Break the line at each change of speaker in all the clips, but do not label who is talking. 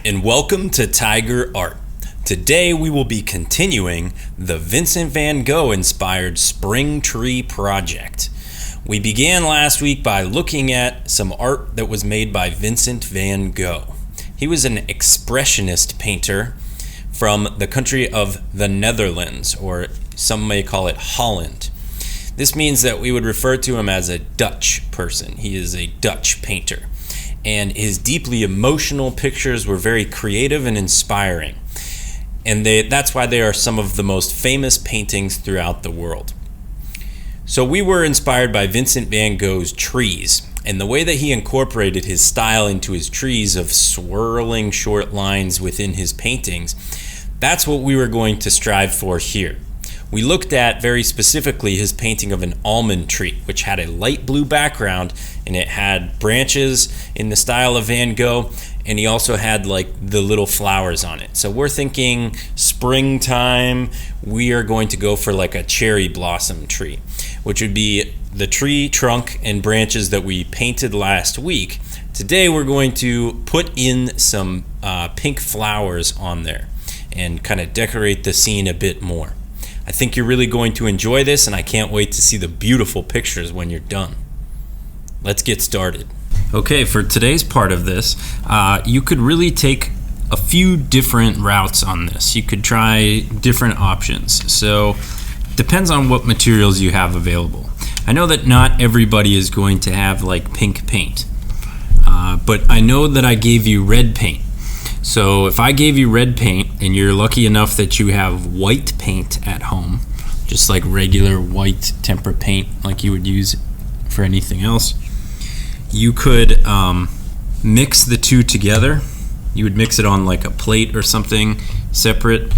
and welcome to Tiger Art. Today we will be continuing the Vincent Van Gogh inspired spring tree project. We began last week by looking at some art that was made by Vincent Van Gogh. He was an expressionist painter from the country of the Netherlands, or some may call it Holland. This means that we would refer to him as a Dutch person. He is a Dutch painter. And his deeply emotional pictures were very creative and inspiring. And that's why they are some of the most famous paintings throughout the world. So we were inspired by Vincent Van Gogh's trees, and the way that he incorporated his style into his trees of swirling short lines within his paintings. That's what we were going to strive for here. We looked at very specifically his painting of an almond tree, which had a light blue background and it had branches in the style of Van Gogh, and he also had like the little flowers on it. So we're thinking springtime, we are going to go for like a cherry blossom tree, which would be the tree trunk and branches that we painted last week. Today we're going to put in some pink flowers on there and kind of decorate the scene a bit more. I think you're really going to enjoy this, and I can't wait to see the beautiful pictures when you're done. Let's get started. Okay, for today's part of this, you could really take a few different routes on this. You could try different options. So, depends on what materials you have available. I know that not everybody is going to have like pink paint, but I know that I gave you red paint. So if I gave you red paint and you're lucky enough that you have white paint at home, just like regular white tempera paint like you would use for anything else, you could mix the two together. You would mix it on like a plate or something separate,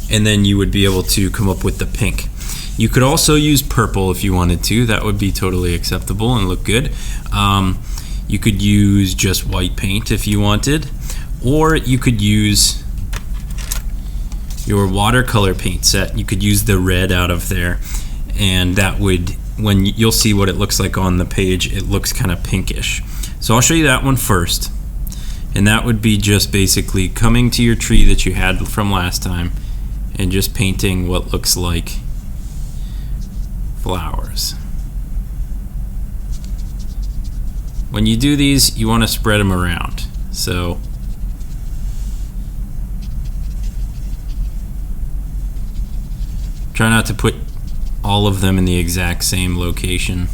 and then you would be able to come up with the pink. You could also use purple if you wanted to. That would be totally acceptable and look good. You could use just white paint if you wanted, or you could use your watercolor paint set. You could use the red out of there, and that would, when you'll see what it looks like on the page, it looks kind of pinkish. So I'll show you that one first, and that would be just basically coming to your tree that you had from last time and just painting what looks like flowers. When you do these, you want to spread them around. So try not to put all of them in the exact same location.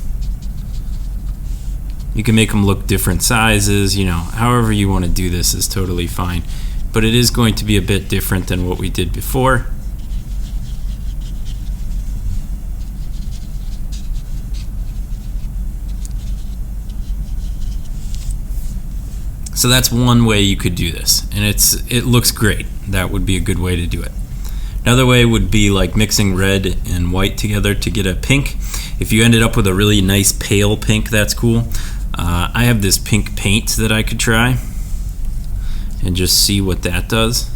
You can make them look different sizes, however you want to do this is totally fine. But it is going to be a bit different than what we did before. So that's one way you could do this, and it looks great. That would be a good way to do it. Another way would be like mixing red and white together to get a pink. If you ended up with a really nice pale pink, that's cool. I have this pink paint that I could try and just see what that does.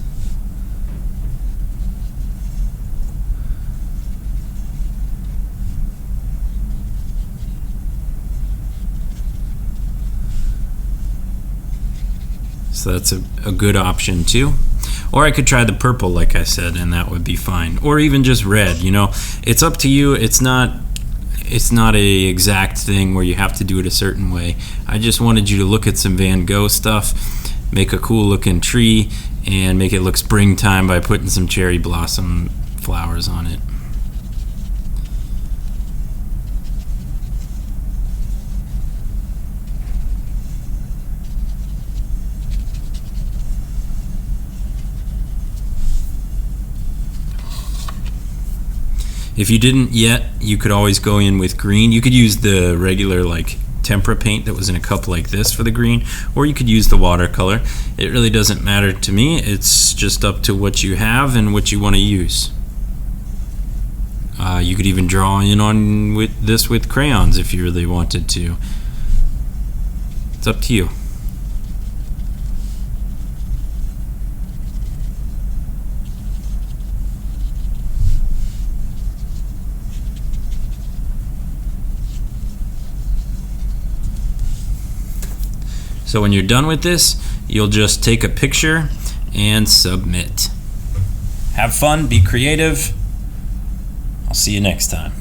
So that's a good option too. Or I could try the purple like I said, and that would be fine. Or even just red, It's up to you. It's not a exact thing where you have to do it a certain way. I just wanted you to look at some Van Gogh stuff, make a cool looking tree, and make it look springtime by putting some cherry blossom flowers on it. If you didn't yet, you could always go in with green. You could use the regular like tempera paint that was in a cup like this for the green, or you could use the watercolor. It really doesn't matter to me. It's just up to what you have and what you want to use. You could even draw in on with crayons if you really wanted to. It's up to you. So when you're done with this, you'll just take a picture and submit. Have fun, be creative. I'll see you next time.